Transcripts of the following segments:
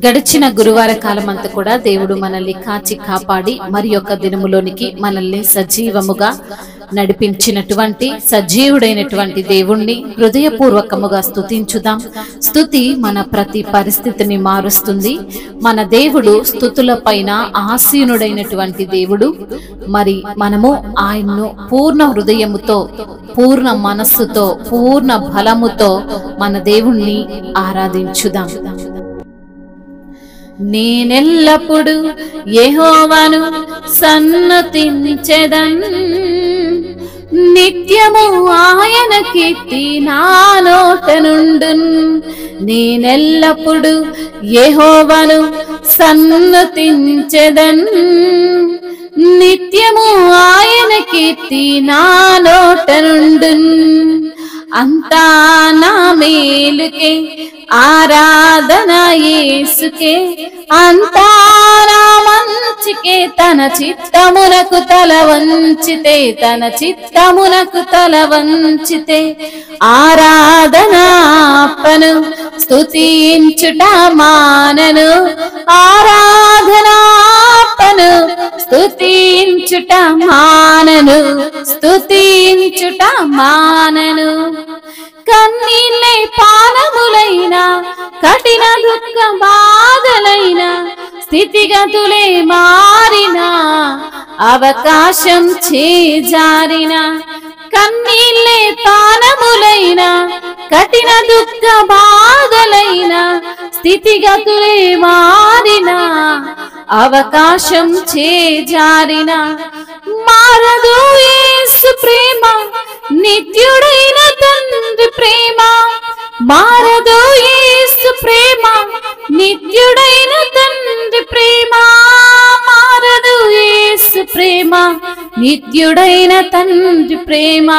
గడిచిన గురువార కాలమంతా కూడా దేవుడు మనల్ని కాచి కాపాడి మరి యొక్క దినములోనికి మనల్ని సజీవముగా నడిపించినటువంటి సజీవుడైనటువంటి దేవుణ్ణి హృదయపూర్వకముగా స్తుతించుదాం. స్తుతి మన ప్రతి పరిస్థితిని మారుస్తుంది. మన దేవుడు స్తుతుల పైన ఆసీనుడైనటువంటి దేవుడు. మరి మనము ఆయన్ను పూర్ణ హృదయముతో, పూర్ణ మనస్సుతో, పూర్ణ బలముతో మన దేవుణ్ణి ఆరాధించుదాం. నేనెల్లప్పుడు యెహోవాను సన్నతించెదన్, నిత్యము ఆయన కీర్తి నా నోట నుండున్. నేనెల్లప్పుడు యెహోవాను సన్నతించెదన్, నిత్యము ఆయన కీర్తి నా నోట నుండున్. అంతా నా మేలుకే ఆరాధన యేసుకే, అంతా నా మంచికే. తన చిత్తమునకు తల వంచితే, తన చిత్తమునకు తల వంచితే ఆరాధనాపను, స్తుతించుట మానను. ఆరాధనాపను, స్తుతించుట మానను, స్తుతించుట మానను. కన్నీళ్ళే పానములైన, కఠిన దుఃఖ బాధలైన, స్థితిగతులే మారిన, అవకాశం చేజారిన. కన్నీళ్ళే పానములైన, కఠిన దుఃఖ బాధలైన, స్థితిగతులే మారిన, అవకాశం చేజారిన. మారదు యేసు ప్రేమ, నిత్యుడైన తండ్రి ప్రేమ. మారదు యేసు ప్రేమ, నిత్యుడైన తండ్రి ప్రేమ. మారదు యేసు ప్రేమ, నిత్యుడైన తండ్రి ప్రేమ.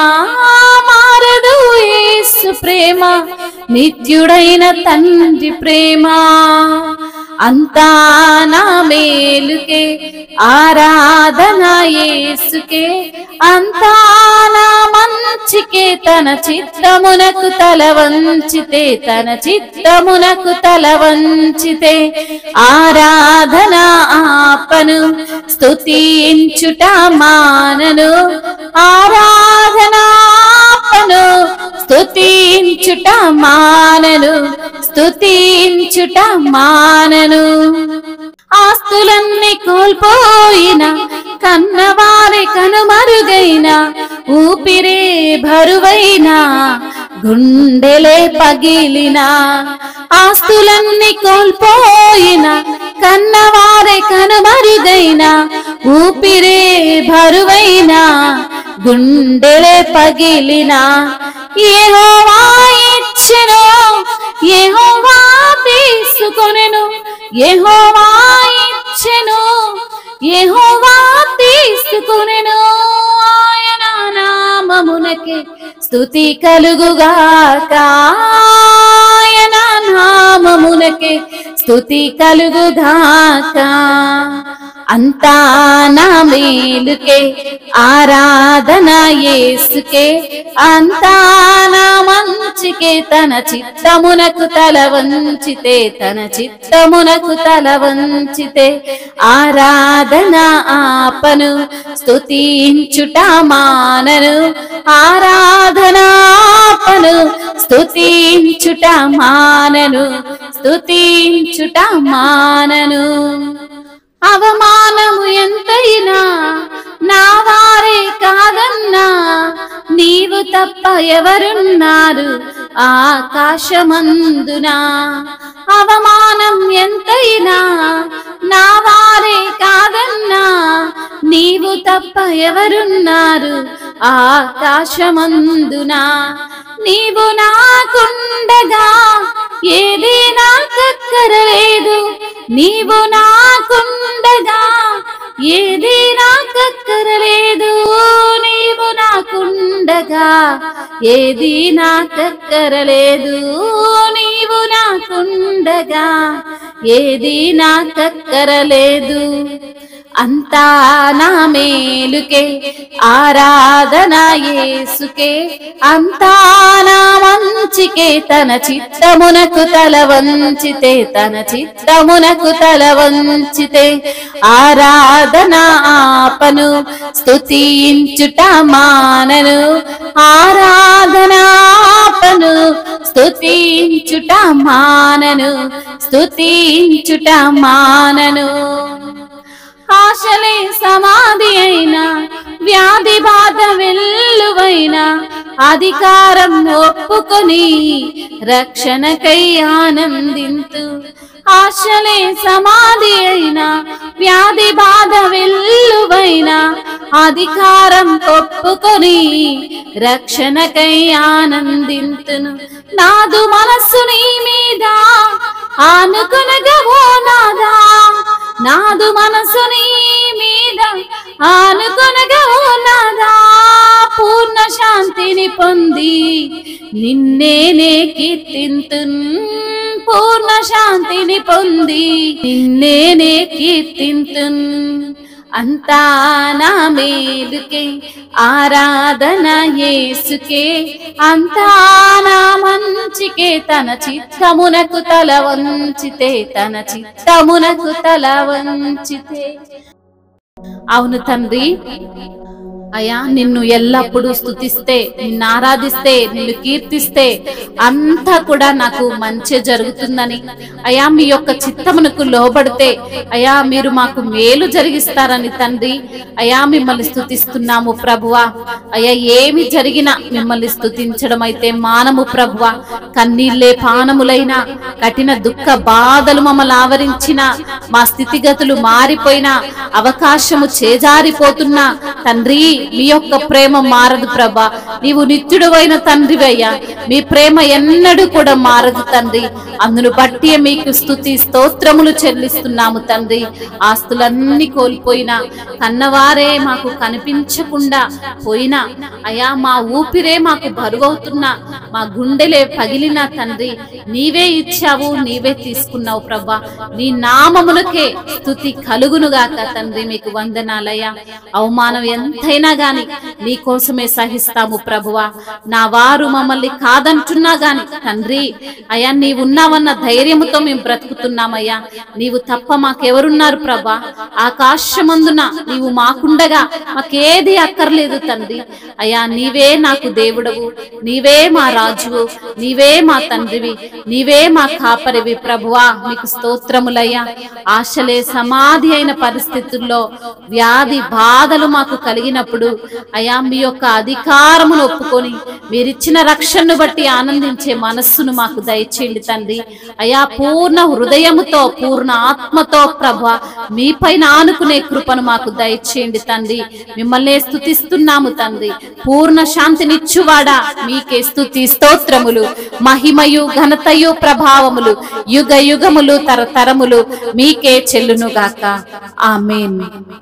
మారదు యేసు ప్రేమ, నిత్యుడైన తండ్రి ప్రేమ. అంతా నా మేలుకే ఆరాధన యేసుకే, అంతా నా మంచికే. తన చిత్తమునకు తల వంచితే, తన చిత్తమునకు తల వంచితే ఆరాధన ఆపను, స్తుతించుట మానను. ఆరాధన ఆపను, స్తుతించుట మానను, స్తుతించుట మానను. ఆస్తులన్నీ కోల్పోయిన, కన్నవారి కనుమరుగైన, ఊపిరే బరువైన, గుండెలే పగిలిన. ఆస్తులన్నీ కోల్పోయిన, కన్నవారి కనుమరుగైన, ఊపిరే బరువైన, గుండెలే పగిలిన. యెహోవా ఇచ్చెను, యెహోవా తీసుకొనెను. యెహోవా ఇచ్చెను, యెహోవా తీసుకొనెను. ఆయన నామమునకే స్తుతి కలుగుగాక, ఆయన నామమునకే స్తుతి కలుగుగాక. అంతా నా మేలుకే ఆరాధన యేసుకే, అంతా నా మంచికే. తన చిత్తమునకు తల వంచితే, తన చిత్తమునకు తల వంచితే ఆరాధన ఆపను, స్తుతించుట మానను. ఆరాధన ఆపను, స్తుతించుట మానను, స్తుతించుట మానను. అవమానము ఎంతైనా నా వారే కాదన్నా, నీవు తప్ప ఎవరున్నారు ఆకాశమందున. అవమానం ఎంతైనా నా వారే కాదన్నా, నీవు తప్ప ఎవరున్నారు ఆకాశమందున. నీవు నాకుండగా ఏది నాకక్కరలేదు, నీవు నాకుండగా ఏది నాకక్కరలేదు. నీవు నాకుండగా ఏది నాకక్కరలేదు, నీవు నాకుండగా ఏది నాకక్కరలేదు. అంతా నా మేలుకే ఆరాధన యేసుకే, అంతా నా మంచికే తన చిత్తమునకు తల వంచితే, తన చిత్తమునకు తల వంచితే ఆరాధన ఆపను స్తుతించుట మానను, ఆరాధన ఆపను స్తుతించుట మానను, స్తుతించుట మానను. ఆశలే సమాధి అయినా, వ్యాధి బాధ వెల్లువైనా, అధికారం ఒప్పుకొని రక్షణకై ఆనందింతు. ఆశలే సమాధి అయినా, వ్యాధి బాధ వెల్లువైనా, అధికారం ఒప్పుకొని రక్షణకై ఆనందింతును. నాదు మనస్సు నీ మీద ఆనుకొనగా ఓ నాదా, నాదు మనసు నీ మీద ఆనుకొనగా ఓ నాదా, పూర్ణ శాంతిని పొంది నిన్నేనే కీర్తింతున్, పూర్ణ శాంతిని పొంది నిన్నేనే కీర్తింతున్. అంతా నా మేలుకే ఆరాధన యేసుకే, అంతా నా మంచికే తన చిత్తమునకు తల వంచితే, తన చిత్తమునకు తల వంచితే. అవును తండ్రి, అయ్యా నిన్ను ఎల్లప్పుడూ స్తుతిస్తే, నిన్ను ఆరాధిస్తే, నిన్ను కీర్తిస్తే అంతా కూడా నాకు మంచి జరుగుతుందని, అయ్యా మీ యొక్క చిత్తమునకు లోబడితే అయ్యా మీరు మాకు మేలు జరిగిస్తారని తండ్రి అయ్యా మిమ్మల్ని స్తుతిస్తున్నాము ప్రభువా. అయ్యా ఏమి జరిగినా మిమ్మల్ని స్తుతించడం అయితే మానము ప్రభువా. కన్నీళ్లే పానములైన, కఠిన దుఃఖ బాధలు మమ్మల్ని ఆవరించిన, మా స్థితిగతులు మారిపోయినా, అవకాశము చేజారిపోతున్నా తండ్రి మీ యొక్క ప్రేమ మారదు ప్రభా. నీవు నిత్యుడవైన తండ్రివయ్యా, మీ ప్రేమ ఎన్నడూ కూడా మారదు తండ్రి. అందును బట్టి మీకు స్తుతి స్తోత్రములు చెల్లిస్తున్నాము తండ్రి. ఆస్తులన్నీ కోల్పోయినా, కన్నవారే మాకు కనిపించకుండా పోయినా, అయ్యా మా ఊపిరే మాకు బరువవుతున్నా, మా గుండెలే పగిలినా తండ్రి నీవే ఇచ్చావు, నీవే తీసుకున్నావు ప్రభా. నీ నామమునకే స్తుతి కలుగునుగాక తండ్రి. మీకు వందనాలయ్యా. అవమానం ఎంతైనా గాని నీ కోసమే సహిస్తాము ప్రభువా. నా వారు మమ్మల్ని కాదంటున్నా గాని తండ్రి అయ్యా నీవున్నావన్న ధైర్యముతో మేము బ్రతుకుతున్నామయ్యా. నీవు తప్ప మాకెవరున్నారు ప్రభా. ఆకాశమందున నీవు మాకుండగా మాకేది అక్కర్లేదు తండ్రి. అయ్యా నీవే నాకు దేవుడవు, నీవే మా రాజువు, నీవే మా తండ్రివి, నీవే మా కాపరివి ప్రభువా. మీకు స్తోత్రములయ్యా. ఆశలే సమాధి అయిన పరిస్థితుల్లో, వ్యాధి బాధలు మాకు కలిగినప్పుడు అయ్యా మీ యొక్క అధికారమును ఒప్పుకొని మీరిచ్చిన రక్షణను బట్టి ఆనందించే మనస్సును మాకు దయచేయండి తండ్రి. అయ్యా పూర్ణ హృదయముతో, పూర్ణ ఆత్మతో ప్రభా మీ పైన ఆనుకునే కృపను మాకు దయచేయండి తండ్రి. మిమ్మల్ని స్తుతిస్తున్నాము తండ్రి. పూర్ణ శాంతినిచ్చువాడా మీకే స్తుతి స్తోత్రములు, మహిమయు ఘనతయు ప్రభావములు యుగ యుగములు తరతరములు మీకే చెల్లునుగాక. ఆమేన్.